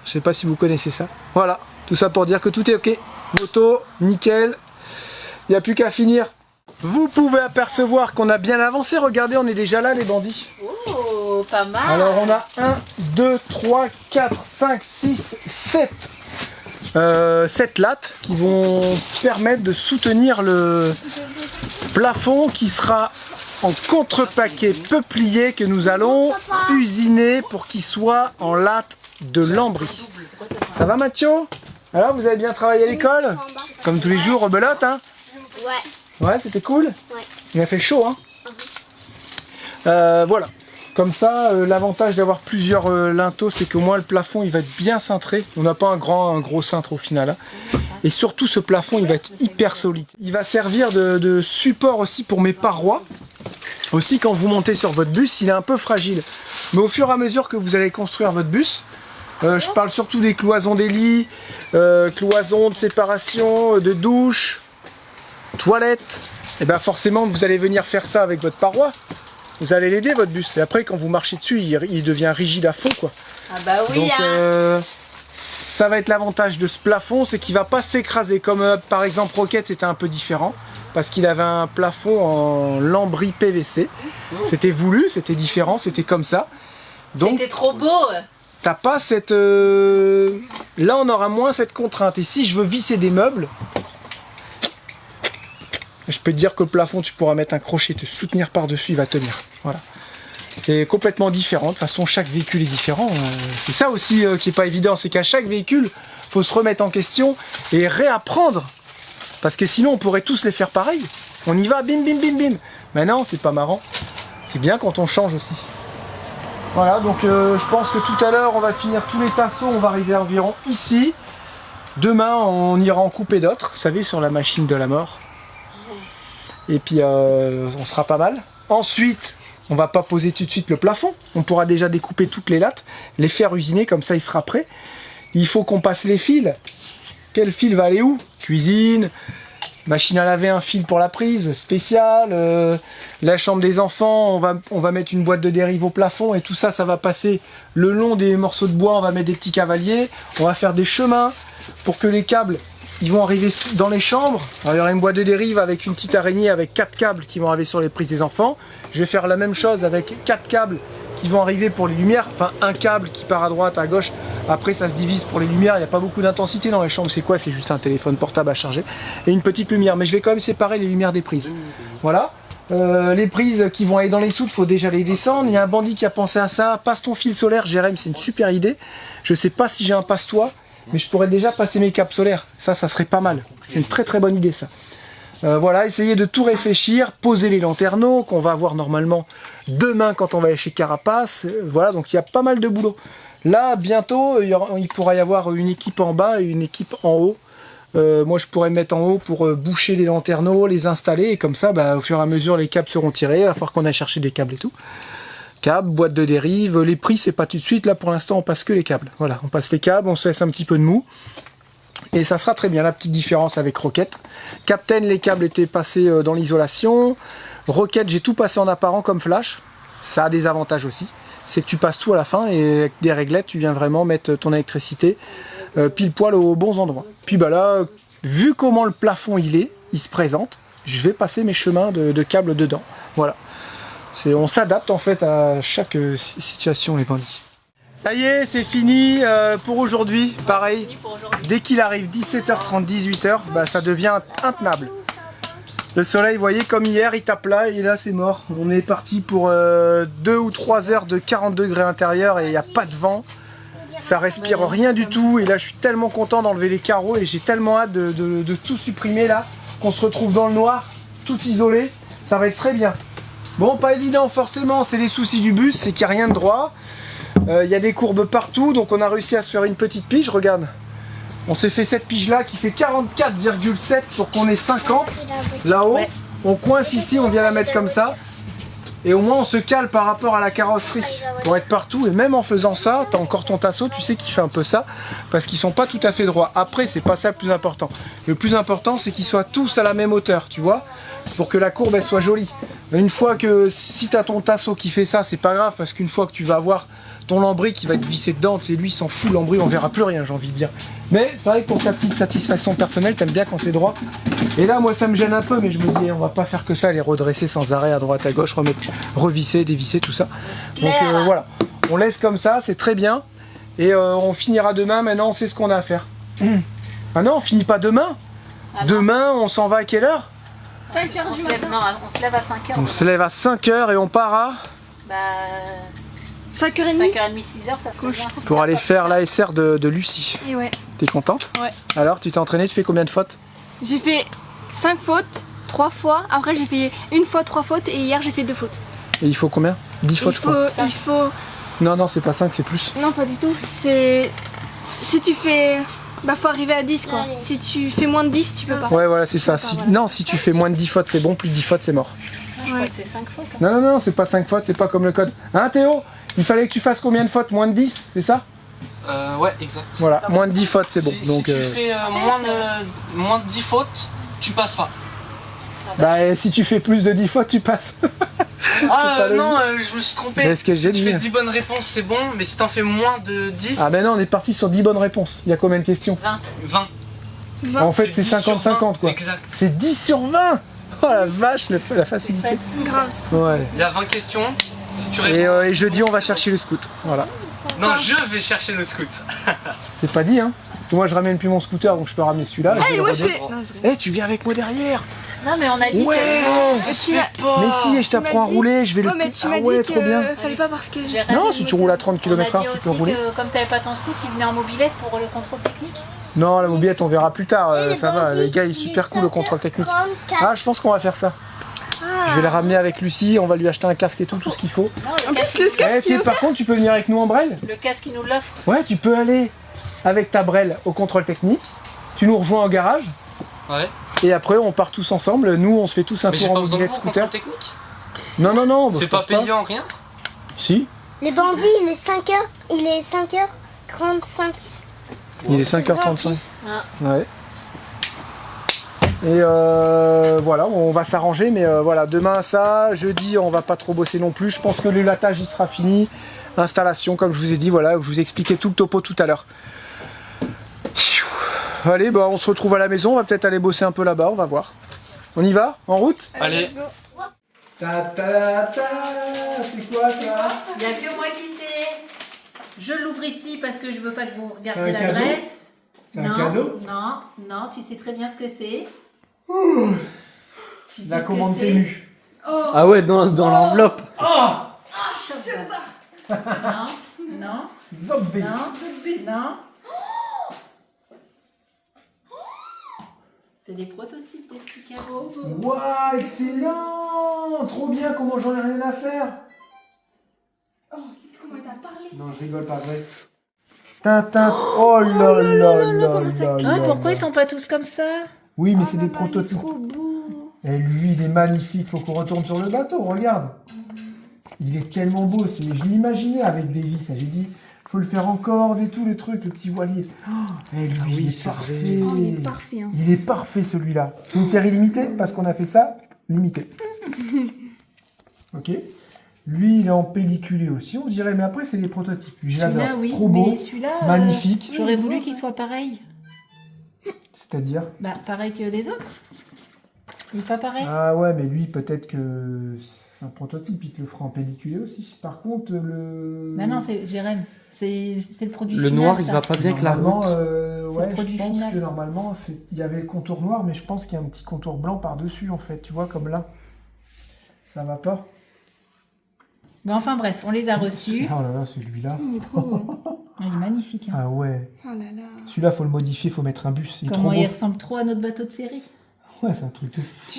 sais pas si vous connaissez ça. Voilà, tout ça pour dire que tout est ok. Moto, nickel, il n'y a plus qu'à finir. Vous pouvez apercevoir qu'on a bien avancé, regardez, on est déjà là les bandits. Oh, pas mal. Alors on a 1, 2, 3, 4, 5, 6, 7 lattes qui vont permettre de soutenir le plafond qui sera en contrepaquet peuplier que nous allons usiner pour qu'il soit en latte de lambris. Ça va Mathieu? Alors, vous avez bien travaillé à l'école? Comme tous les jours, rebelote, hein? Ouais. Ouais, c'était cool? Ouais. Il a fait chaud, hein? Voilà. Comme ça, l'avantage d'avoir plusieurs linteaux, c'est qu'au moins le plafond, il va être bien cintré. On n'a pas un gros cintre au final. Hein. Et surtout, ce plafond, il va être hyper solide. Il va servir de support aussi pour mes parois. Aussi, quand vous montez sur votre bus, il est un peu fragile. Mais au fur et à mesure que vous allez construire votre bus, je parle surtout des cloisons des lits, cloisons de séparation, de douche, toilettes. Et bien forcément, vous allez venir faire ça avec votre paroi. Vous allez l'aider votre bus. Et après, quand vous marchez dessus, il devient rigide à fond, quoi. Ah bah oui. Donc, ça va être l'avantage de ce plafond, c'est qu'il va pas s'écraser. Comme par exemple Rocket, c'était un peu différent. Parce qu'il avait un plafond en lambris PVC. C'était voulu, c'était différent, c'était comme ça. C'était trop beau. T'as pas cette... Là, on aura moins cette contrainte. Et si je veux visser des meubles, je peux te dire que le plafond, tu pourras mettre un crochet, te soutenir par-dessus, il va tenir. Voilà. C'est complètement différent. De toute façon, chaque véhicule est différent. C'est ça aussi qui est pas évident. C'est qu'à chaque véhicule, faut se remettre en question et réapprendre Parce que sinon on pourrait tous les faire pareil. On y va, bim bim bim bim. Mais non, c'est pas marrant. C'est bien quand on change aussi. Voilà, donc je pense que tout à l'heure on va finir tous les tasseaux, on va arriver environ ici. Demain on ira en couper d'autres, vous savez, sur la machine de la mort. Et puis on sera pas mal. Ensuite, on va pas poser tout de suite le plafond. On pourra déjà découper toutes les lattes, les faire usiner, comme ça il sera prêt. Il faut qu'on passe les fils. Quel fil va aller où? Cuisine, machine à laver, un fil pour la prise spéciale, la chambre des enfants, on va mettre une boîte de dérive au plafond et tout ça, ça va passer le long des morceaux de bois, on va mettre des petits cavaliers, on va faire des chemins pour que les câbles ils vont arriver dans les chambres. Alors, il y aura une boîte de dérive avec une petite araignée avec 4 câbles qui vont arriver sur les prises des enfants. Je vais faire la même chose avec 4 câbles qui vont arriver pour les lumières. Enfin, un câble qui part à droite, à gauche. Après, ça se divise pour les lumières. Il n'y a pas beaucoup d'intensité dans les chambres. C'est quoi? C'est juste un téléphone portable à charger et une petite lumière. Mais je vais quand même séparer les lumières des prises. Voilà. Les prises qui vont aller dans les soutes, il faut déjà les descendre. Il y a un bandit qui a pensé à ça. Passe ton fil solaire, Jérém, c'est une super idée. Je sais pas si j'ai un passe-toi, mais je pourrais déjà passer mes câbles solaires. Ça serait pas mal. C'est une très très bonne idée ça. Voilà, essayez de tout réfléchir, poser les lanterneaux qu'on va avoir normalement demain quand on va aller chez Carapace. Voilà, donc il y a pas mal de boulot. Là, bientôt, il pourra y avoir une équipe en bas et une équipe en haut. Moi, je pourrais me mettre en haut pour boucher les lanterneaux, les installer. Et comme ça, au fur et à mesure, les câbles seront tirés. Il va falloir qu'on aille chercher des câbles et tout. Câbles, boîte de dérive, les prix c'est pas tout de suite, là pour l'instant on passe que les câbles. Voilà, on passe les câbles, on se laisse un petit peu de mou. Et ça sera très bien, la petite différence avec Rocket. Captain, les câbles étaient passés dans l'isolation. Rocket, j'ai tout passé en apparent comme flash. Ça a des avantages aussi. C'est que tu passes tout à la fin et avec des réglettes, tu viens vraiment mettre ton électricité pile poil aux bons endroits. Puis là, vu comment le plafond il se présente, je vais passer mes chemins de câbles dedans. Voilà. On s'adapte en fait à chaque situation, les bandits. Ça y est, c'est fini pour aujourd'hui. Pareil, dès qu'il arrive 17h30, 18h, ça devient intenable. Le soleil, vous voyez, comme hier, il tape là et là c'est mort. On est parti pour 2 ou 3 heures de 40 degrés intérieur et il n'y a pas de vent. Ça respire rien du tout et là je suis tellement content d'enlever les carreaux et j'ai tellement hâte de tout supprimer là, qu'on se retrouve dans le noir, tout isolé. Ça va être très bien. Bon, pas évident forcément, c'est les soucis du bus, c'est qu'il n'y a rien de droit. Il y a des courbes partout, donc on a réussi à se faire une petite pige, regarde. On s'est fait cette pige là qui fait 44,7 pour qu'on ait 50 là-haut. Ouais. On coince ici, on vient la mettre comme ça. Et au moins on se cale par rapport à la carrosserie pour être partout. Et même en faisant ça, t'as encore ton tasseau, tu sais qu'il fait un peu ça, parce qu'ils sont pas tout à fait droits. Après, c'est pas ça le plus important. Le plus important, c'est qu'ils soient tous à la même hauteur, tu vois, pour que la courbe elle soit jolie. Une fois que si t'as ton tasseau qui fait ça, c'est pas grave, parce qu'une fois que tu vas avoir ton lambris qui va être vissé dedans, tu sais, lui il s'en fout, lambris, on verra plus rien, j'ai envie de dire. Mais c'est vrai que pour ta petite satisfaction personnelle, t'aimes bien quand c'est droit. Et là, moi ça me gêne un peu, mais je me dis, on va pas faire que ça, les redresser sans arrêt à droite, à gauche, remettre, revisser, dévisser, tout ça. Donc voilà, on laisse comme ça, c'est très bien. Et on finira demain, maintenant on sait ce qu'on a à faire. Ah non, on finit pas demain. Demain, on s'en va à quelle heure? 5h du matin. Non, on se lève à 5h. On se lève à 5h et on part à 5h30. 5h30, 6h, ça serait bien. pour aller faire l'ASR de Lucie. Et ouais. T'es contente? Ouais. Alors, tu t'es entraîné, tu fais combien de fautes? J'ai fait 5 fautes, 3 fois. Après, j'ai fait une fois 3 fautes et hier, j'ai fait 2 fautes. Et il faut combien? 10 fautes, je crois. Il faut... Non, c'est pas 5, c'est plus. Non, pas du tout. C'est... Si tu fais... faut arriver à 10 quoi. Si tu fais moins de 10, tu peux pas. Ouais, voilà, c'est ça. Non, si tu fais moins de 10 fautes, c'est bon, plus de 10 fautes, c'est mort. Je crois que c'est 5 fautes. Non, c'est pas 5 fautes, c'est pas comme le code. Hein, Théo? Il fallait que tu fasses combien de fautes? Moins de 10, c'est ça? Ouais, exact. Voilà, moins de 10 fautes, c'est bon. Donc, si tu fais moins de 10 fautes, tu passes pas. Si tu fais plus de 10 fautes, tu passes. Non, je me suis trompé. C'est ce que j'ai si dit. tu fais 10 bonnes réponses, c'est bon, mais si t'en fais moins de 10... Ah ben non, on est parti sur 10 bonnes réponses. Il y a combien de questions? 20. En fait, c'est 50-50 quoi. Exact. C'est 10 sur 20. Oh la vache, la facilité. Facile. Grave. Ouais. Il y a 20 questions. Si tu réponds... Et jeudi, on va chercher le scout. Voilà. Non, je vais chercher le scout. C'est pas dit, hein. Parce que moi, je ramène plus mon scooter, donc je peux ramener celui-là. Moi je fais... Eh, tu viens avec moi derrière. Non, mais on a dit Ouais. Et tu m'as Mais si, et je tu m'as t'apprends à dit- rouler, je vais Ouais, le... mais tu Ah m'as ouais, dit trop bien. que fallait pas parce que... J'ai c'est Non, le si tu roules à 30 On a km/h, dit tu aussi peux rouler. que comme t'avais pas ton scoot, il venait en mobilette pour le contrôle technique. Non, la mobilette, on verra plus tard. Et Ça va, le gars, il est super cool, le contrôle technique. Ah, je pense qu'on va faire ça. Je vais la ramener avec Lucie, on va lui acheter un casque et tout, tout ce qu'il faut. Non, En plus, le Ouais, casque, il par contre, tu peux venir avec nous en brel. le casque, il nous l'offre. Ouais, tu peux aller avec ta brel au contrôle technique. Tu nous rejoins au garage. Ouais. Et après, on part tous ensemble. Nous, on se fait tous un Mais j'ai tour pas en besoin de mobilette vous, contrôle scooter. technique. Non, non, non. bah, C'est je pas pense payant, rien. Si, Les bandits, il est 5h. Il est 5h35. il est 5h35. Ah. Ouais. Et voilà, on va s'arranger, mais voilà, demain ça, jeudi on va pas trop bosser non plus. Je pense que le latage il sera fini. Installation, comme je vous ai dit, voilà, je vous ai expliqué tout le topo tout à l'heure. Allez, bah on se retrouve à la maison, on va peut-être aller bosser un peu là-bas, on va voir. On y va? En route? Allez. let's go. Ta ta ta, c'est quoi ça? Il n'y a que moi qui sais. Je l'ouvre ici parce que je veux pas que vous C'est regardiez un cadeau? l'adresse. C'est un Non, cadeau? Non, non, tu sais très bien ce que c'est. Tu sais La ce que commande c'est. ténue. Ah ouais, dans l'enveloppe. Chocolat. Non, non, Zombie. non, non. C'est des prototypes des petits cadeaux. Waouh, excellent! Trop bien, comment j'en ai rien à faire? Comment t'as parlé? Non, je rigole pas, vrai. Tintin. Oh là là là comment ça là là. Pourquoi ils sont pas tous comme ça? Oui, mais Oh, c'est des maman, il est prototypes. trop beau. Et lui, il est magnifique. Faut qu'on retourne sur le bateau. Regarde. Il est tellement beau. Je l'imaginais avec des vis. J'ai dit, faut le faire encore et tout le truc, le petit voilier. Oh, et lui, il est parfait. Oh, il est parfait. Hein. Il est parfait celui-là. C'est une série limitée parce qu'on a fait ça limité. Ok. Lui, il est en pelliculé aussi, on dirait. Mais après, c'est des prototypes. J'adore. Celui-là, oui. Trop beau. Mais celui-là, Magnifique. j'aurais voulu qu'il soit pareil. C'est-à-dire. Bah, pareil que les autres. Il est pas pareil. Ah ouais, mais lui, peut-être que c'est un prototype, il te le fera en pelliculé aussi. Par contre, le... Bah non, c'est Jérém. C'est le produit Le final. noir, il ça. va pas bien avec la Normalement, route. C'est ouais, le produit je pense final. que normalement, il y avait le contour noir, mais je pense qu'il y a un petit contour blanc par-dessus, en fait. Tu vois, comme là. Ça va pas? Mais enfin bref, on les a reçus. Oh là là, celui-là. Il est trop beau. Ah, il est magnifique. Hein. Ah ouais. Oh là là. Celui-là, faut le modifier, faut mettre un bus. Il est Comment trop il beau. ressemble trop à notre bateau de série. Ouais, c'est un truc de fou.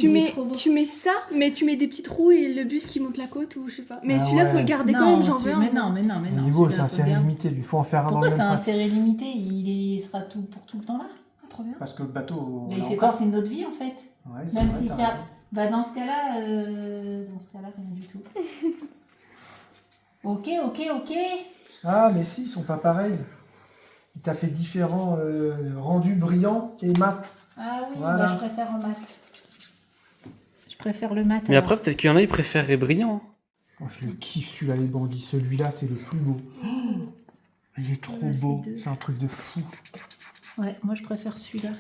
Tu mets ça, mais tu mets des petites roues et le bus qui monte la côte ou je sais pas. Mais Ah celui-là, ouais. faut le garder quand Non, même, j'en veux un. mais non, mais non, mais non. Il est beau, c'est celui-là, un faut série le garder. limité, lui. Il faut en faire un Pourquoi dans c'est le même un coin. série limité? Il sera tout pour tout le temps là. Ah, trop bien. Parce que le bateau, Mais on il l'a fait encore. partie de notre vie en fait. Ouais, c'est Même vrai, si t'as ça. raison. Bah dans ce cas-là, rien du tout. Ok. Ah, mais si, ils sont pas pareils. Il t'a fait différents rendus brillants et mat. Ah oui, Voilà. bah, je préfère en mat. Je préfère le mat. Mais alors. après, peut-être qu'il y en a, ils préféreraient brillant. Oh, je le kiffe celui-là, les bandits. Celui-là, c'est le plus beau. Oh, il est trop Ouais, c'est beau. deux. C'est un truc de fou. Ouais, moi je préfère celui-là.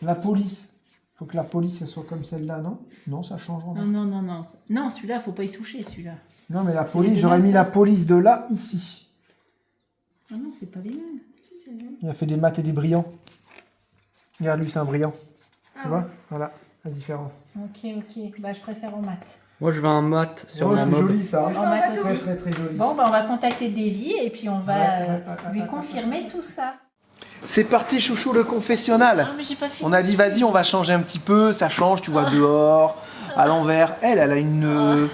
La police. Faut que la police, elle soit comme celle-là, non? Non, ça change en Non, non, non, non. Non, celui-là, faut pas y toucher, celui-là. Non, mais la C'est police, les j'aurais mêmes, mis ça. la police de là, ici. Ah non, c'est pas les mêmes. Il a fait des mats et des brillants. Regarde, lui, c'est un brillant. Tu Ah vois? ouais. Voilà, la différence. Ok. Bah je préfère en mat. Moi, je veux un mat sur Oh, la c'est mob. joli, ça. En mat Très, aussi. très, très joli. Bon, bah on va contacter Davy et puis on va Ouais, lui ouais, confirmer tout ça. C'est parti, chouchou, le confessionnal. Non, mais j'ai pas fini. On a dit, vas-y, on va changer un petit peu. Ça change, tu vois, dehors, à l'envers. Elle a une...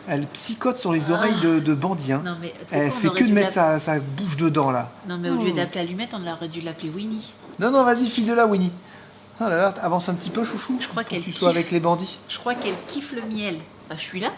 Elle psychote sur les oreilles de bandit. Hein. Non, mais tu sais Elle quoi, on fait aurait que de dû mettre sa bouche dedans, là. Non, mais au lieu d'appeler Allumette, on aurait dû l'appeler Winnie. Non, non, vas-y, file de là, Winnie. Ah là là, avance un petit peu, chouchou. Je crois pour qu'elle que tu sois kiffe. avec les bandits. Je crois qu'elle kiffe le miel. Bah, je suis là.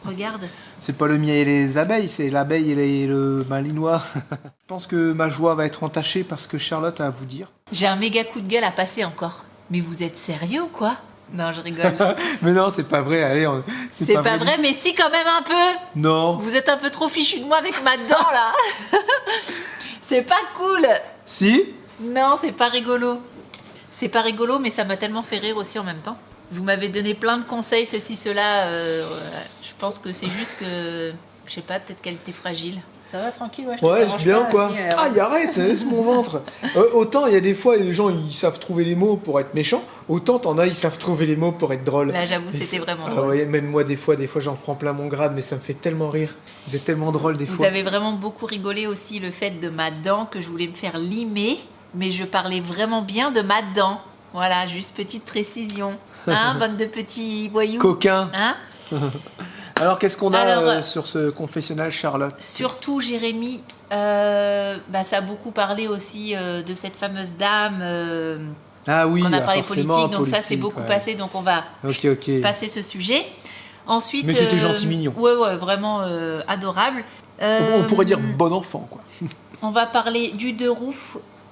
Regarde. C'est pas le miel et les abeilles, c'est l'abeille et le malinois. Je pense que ma joie va être entachée parce que Charlotte a à vous dire. J'ai un méga coup de gueule à passer encore. Mais vous êtes sérieux ou quoi? Non, je rigole. Mais non, c'est pas vrai, allez, C'est pas vrai, mais si quand même un peu. Non. Vous êtes un peu trop fichu de moi avec ma dent là. C'est pas cool. Si? Non, c'est pas rigolo. C'est pas rigolo, mais ça m'a tellement fait rire aussi en même temps. Vous m'avez donné plein de conseils, ceci, cela. Je pense que c'est juste que, je sais pas, peut-être qu'elle était fragile. Ça va tranquille, ouais, je te Ouais, dérange c'est bien pas, quoi. vas-y, Aïe, arrête, laisse mon ventre. Autant il y a des fois, les gens ils savent trouver les mots pour être méchants, autant t'en as, ils savent trouver les mots pour être drôles. Là, j'avoue, Et c'était c'est- vraiment Ah drôle. ouais, même moi, des fois j'en prends plein mon grade, mais ça me fait tellement rire. Vous êtes tellement drôle des Vous fois. avez vraiment beaucoup rigolé aussi le fait de ma dent que je voulais me faire limer, mais je parlais vraiment bien de ma dent. Voilà, juste petite précision. Hein, bande de petits voyous. Coquin. Hein? Alors qu'est-ce qu'on a Alors, sur ce confessionnal, Charlotte? Surtout Jérémy, ça a beaucoup parlé aussi de cette fameuse dame Ah oui, qu'on a ah, parlé forcément, politique, donc ça c'est politique, beaucoup ouais. passé, donc on va Ok. passer ce sujet. Ensuite, Mais c'était gentil, mignon. Ouais, vraiment adorable. On pourrait dire bon enfant, quoi. On va parler du deux roues.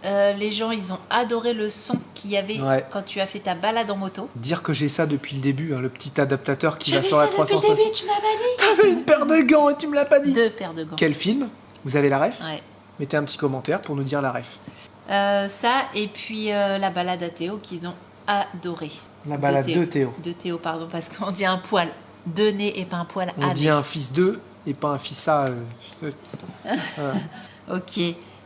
Les gens, ils ont adoré le son qu'il y avait Ouais. quand tu as fait ta balade en moto. Dire que j'ai ça depuis le début, hein, le petit adaptateur qui va J'avais sur la ça depuis le 360. début, tu m'as pas dit. T'avais une paire de gants et tu me l'as pas dit. 2 paires de gants. Quel film? Vous avez la ref? Ouais. Mettez un petit commentaire pour nous dire la ref. Ça, et puis la balade à Théo qu'ils ont adoré. La balade de Théo. De Théo, pardon, parce qu'on dit un poil de nez et pas un poil On à dit nez. un fils d'eux et pas un fils à. Ok.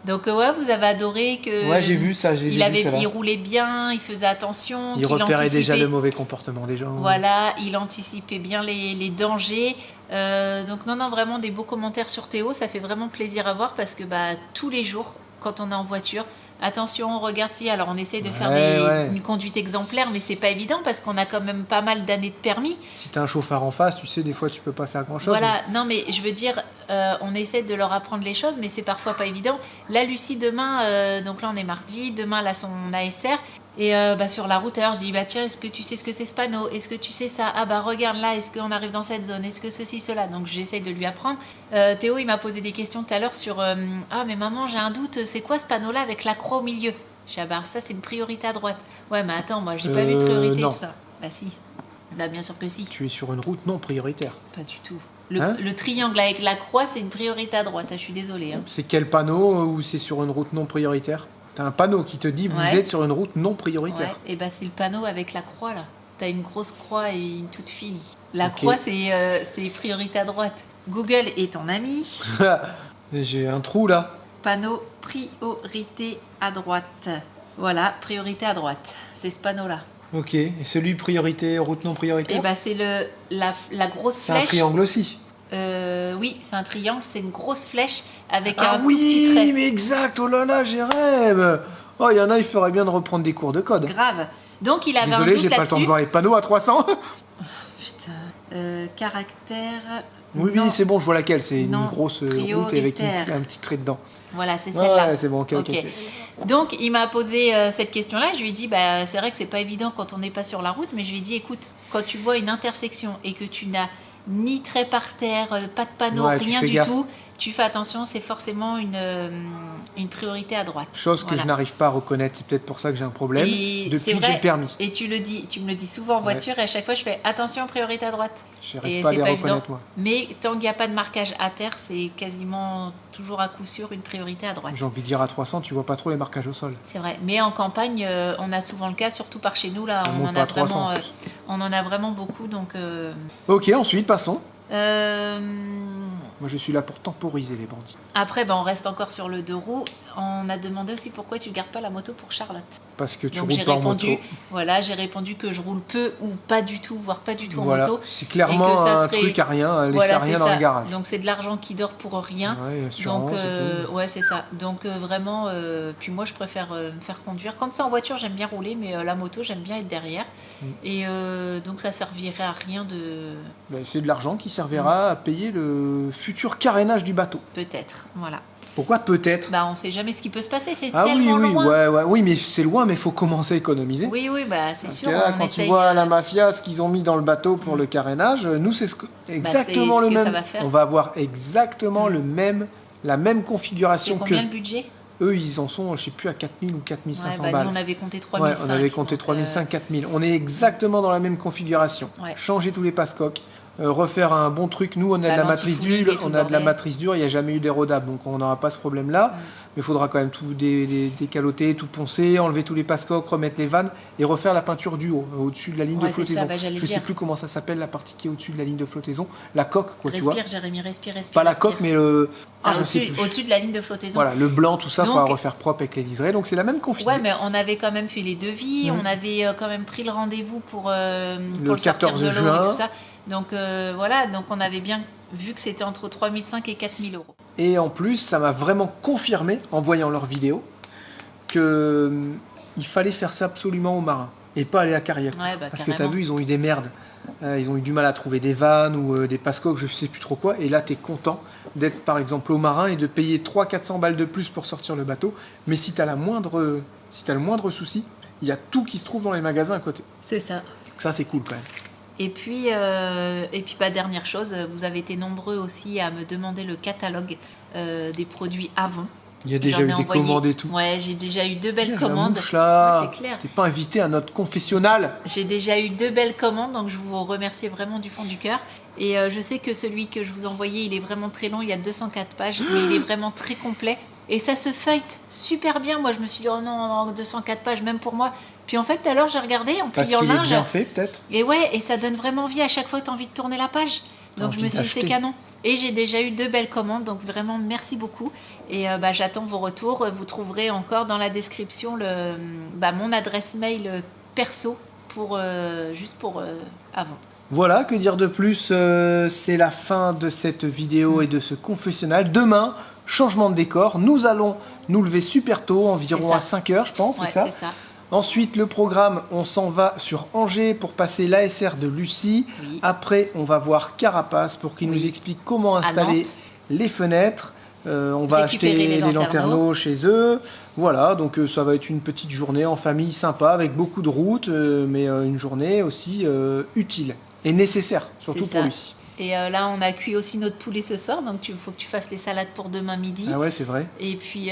Donc ouais, vous avez adoré que. Ouais, j'ai vu ça, j'ai vu ça. Il roulait bien, il faisait attention. Il qu'il repérait déjà anticipait- le mauvais comportement des gens. Voilà, il anticipait bien les dangers. Donc non, vraiment des beaux commentaires sur Théo, ça fait vraiment plaisir à voir parce que tous les jours, quand on est en voiture, attention, regarde si, alors on essaie de faire Ouais. une conduite exemplaire, mais c'est pas évident parce qu'on a quand même pas mal d'années de permis. Si t'as un chauffard en face, tu sais, des fois tu peux pas faire grand chose. Voilà, non mais je veux dire, on essaie de leur apprendre les choses, mais c'est parfois pas évident. Là, Lucie, demain, donc là on est mardi, demain elle a son ASR. Et sur la route, alors je dis, tiens, est-ce que tu sais ce que c'est ce panneau? Est-ce que tu sais ça? Ah regarde là, est-ce qu'on arrive dans cette zone? Est-ce que ceci, cela? Donc j'essaie de lui apprendre. Théo, il m'a posé des questions tout à l'heure sur, mais maman, j'ai un doute, c'est quoi ce panneau-là avec la croix au milieu? Je dis, ça c'est une priorité à droite. Ouais, mais attends, moi j'ai pas vu de priorité non. tout ça. Bah si. Bah bien sûr que si. Tu es sur une route non prioritaire. Pas du tout. Hein Le triangle avec la croix, c'est une priorité à droite. Je suis désolée. Hein. C'est quel panneau ou c'est sur une route non prioritaire? T'as un panneau qui te dit vous Ouais. êtes sur une route non prioritaire. Ouais, et c'est le panneau avec la croix là. T'as une grosse croix et une toute fine. La Ok. croix, c'est priorité à droite. Google est ton ami. J'ai un trou là. Panneau priorité à droite. Voilà, priorité à droite. C'est ce panneau-là. Ok. Et celui priorité, route non Et prioritaire? c'est la grosse C'est un flèche. triangle aussi. Oui, c'est un triangle, c'est une grosse flèche avec Ah un tout petit oui, trait. mais exact. Oh là là, j'ai rêve. Oh, il y en a, il ferait bien de reprendre des cours de code. Grave. Donc il avait un Désolé, doute j'ai pas le temps de là-dessus. voir les panneaux à 300. Putain. Caractère. Oui, non. c'est bon, je vois laquelle. C'est une Non, grosse route avec prioritaire. un petit trait dedans. Voilà, c'est celle-là. Ouais, c'est bon, ok. Ok. Donc il m'a posé cette question-là. Je lui ai dit, c'est vrai que c'est pas évident quand on n'est pas sur la route, mais je lui ai dit, écoute, quand tu vois une intersection et que tu n'as ni trait par terre, pas de panneau, Ouais, tu rien fais du gaffe. tout, tu fais attention, c'est forcément une priorité à droite. Chose que Voilà. je n'arrive pas à reconnaître. C'est peut-être pour ça que j'ai un problème. Et Depuis c'est que j'ai vrai. le permis. Et tu me le dis souvent en Ouais. voiture et à chaque fois je fais attention, priorité à droite. Je Et n'arrive pas à c'est les pas reconnaître, évident. moi. Mais tant qu'il n'y a pas de marquage à terre, c'est quasiment toujours à coup sûr une priorité à droite. J'ai envie de dire à 300, tu vois pas trop les marquages au sol. C'est vrai. Mais en campagne, on a souvent le cas, surtout par chez nous là, On on monte en pas a à 300 vraiment, en plus. on en a vraiment beaucoup. Donc, Ok, ensuite, passons. euh, Moi, je suis là pour temporiser les bandits. après, on reste encore sur le deux roues. On a demandé aussi pourquoi tu gardes pas la moto pour Charlotte. Parce que tu Donc j'ai roules pas en répondu, moto. voilà, j'ai répondu que je roule peu ou pas du tout, voire pas du tout en Voilà, moto. c'est Et clairement que ça un serait- truc à rien, laisser Voilà, rien c'est dans ça. le garage. Donc c'est de l'argent qui dort pour rien. Ouais, assurance Donc et tout. ouais, c'est ça. Donc vraiment, puis moi je préfère me faire conduire. Quand c'est en voiture, j'aime bien rouler, mais la moto, j'aime bien être derrière. Mm. Et donc ça servirait à rien de, Ben, c'est de l'argent qui servira à payer le futur carénage du bateau. peut-être, voilà. Pourquoi peut-être? On sait jamais ce qui peut se passer, c'est Ah oui, tellement oui, loin. oui, mais c'est loin, mais il faut commencer à économiser. Oui, c'est Parce sûr. que là, on quand tu essaye vois de- la mafia, ce qu'ils ont mis dans le bateau pour le carénage, nous, c'est exactement c'est le ce que ça même. va faire. On va avoir exactement la même C'est configuration que combien le budget? eux. Ils en sont, je sais plus, à 4000 ou 4500 balles. Nous on avait compté Ouais, 3005. on avait compté donc, 3500, 4000. On est exactement dans la même configuration. Ouais. Changer tous les passe-coques, refaire un bon truc. Nous, on a de la matrice l'antifouling et dure, tout on le a de la bordel. matrice dure, il n'y a jamais eu d'érodable, donc on n'aura pas ce problème-là. Mais il faudra quand même tout décaloter, tout poncer, enlever tous les passecoques, remettre les vannes et refaire la peinture du haut, au-dessus de la ligne de Ouais, c'est ça, flottaison. bah, j'allais Je sais dire. plus comment ça s'appelle, la partie qui est au-dessus de la ligne de flottaison. La coque, quoi, tu vois. Respire, Jérémy, respire. Pas la respire. coque, mais le... Ah, je sais au-dessus, plus. au-dessus de la ligne de flottaison. Voilà, le blanc, tout ça, il faudra Donc- refaire propre avec les liserés. Donc c'est la même config. Ouais, mais on avait quand même fait les devis, Mhm. on avait quand même pris le rendez-vous pour le 14 sortir de l'eau juin. et tout ça. Donc voilà, donc on avait bien vu que c'était entre 3500 et 4000 euros. Et en plus, ça m'a vraiment confirmé, en voyant leurs vidéos, que il fallait faire ça absolument aux marins et pas aller à Cariac. Ouais, bah, Parce que tu as carrément. vu, ils ont eu des merdes. Ils ont eu du mal à trouver des vannes ou des passecoques, je sais plus trop quoi. Et là, tu es content d'être par exemple au marin et de payer 300-400 balles de plus pour sortir le bateau. Mais si tu as le moindre souci, il y a tout qui se trouve dans les magasins à côté. C'est ça. Donc ça, c'est cool quand même. Et puis bah, dernière chose, vous avez été nombreux aussi à me demander le catalogue des produits Avon. Il y a déjà J'en eu ai des envoyé. commandes et tout. Ouais, j'ai déjà eu 2 belles La commandes. mouche, là. Ouais, c'est clair. T'es pas invité à notre confessionnal. J'ai déjà eu 2 belles commandes, donc je vous remercie vraiment du fond du cœur. Et je sais que celui que je vous envoyais, il est vraiment très long, il y a 204 pages, mais il est vraiment très complet. Et ça se feuillete super bien. Moi, je me suis dit, oh non, 204 pages, même pour moi. Puis en fait, tout à l'heure, j'ai regardé en Parce pliant le qu'il est linge. bien fait, peut-être. Et ouais, et ça donne vraiment envie. À chaque fois, tu as envie de tourner la page. Donc je me suis dit, c'est canon. Et j'ai déjà eu 2 belles commandes, donc vraiment merci beaucoup. Et bah, j'attends vos retours. Vous trouverez encore dans la description mon adresse mail perso juste pour avant. Voilà, que dire de plus, c'est la fin de cette vidéo et de ce confessionnal. Demain, changement de décor, nous allons nous lever super tôt, environ ça. à 5 heures je pense, Ouais, c'est ça. c'est ça. Ensuite, le programme, on s'en va sur Angers pour passer l'ASR de Lucie. Oui. Après, on va voir Carapace pour qu'il Oui. nous explique comment À installer Nantes. les fenêtres. On va Récupérer acheter les les lanterneaux chez eux. Voilà, donc ça va être une petite journée en famille sympa avec beaucoup de routes, mais une journée aussi utile et nécessaire, surtout C'est pour ça. Lucie. Et là, on a cuit aussi notre poulet ce soir, donc il faut que tu fasses les salades pour demain midi. Ah ouais, c'est vrai. Et puis,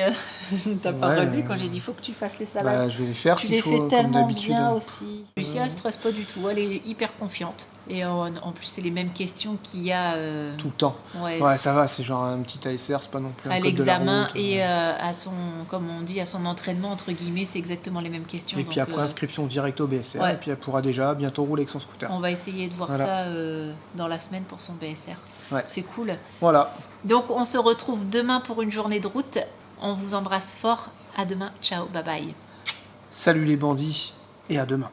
t'as pas Ouais, relevé quand j'ai dit faut que tu fasses les salades. Bah, je vais les faire Tu s'il les faut, fais comme tellement d'habitude. bien aussi. Lucie, elle stresse pas du tout, elle est hyper confiante. Et en plus, c'est les mêmes questions qu'il y a Tout le temps. ouais, Ouais, ça va, c'est genre un petit ASR, c'est pas non plus un à code de la l'examen route. et à son, comme on dit, à son entraînement, entre guillemets, c'est exactement les mêmes questions. Et puis donc, après, inscription directe au BSR, ouais. et puis elle pourra déjà bientôt rouler avec son scooter. on va essayer de voir Voilà. ça dans la semaine pour son BSR. Ouais. C'est cool. Voilà. Donc, on se retrouve demain pour une journée de route. On vous embrasse fort. À demain. Ciao. Bye bye. Salut les bandits, et à demain.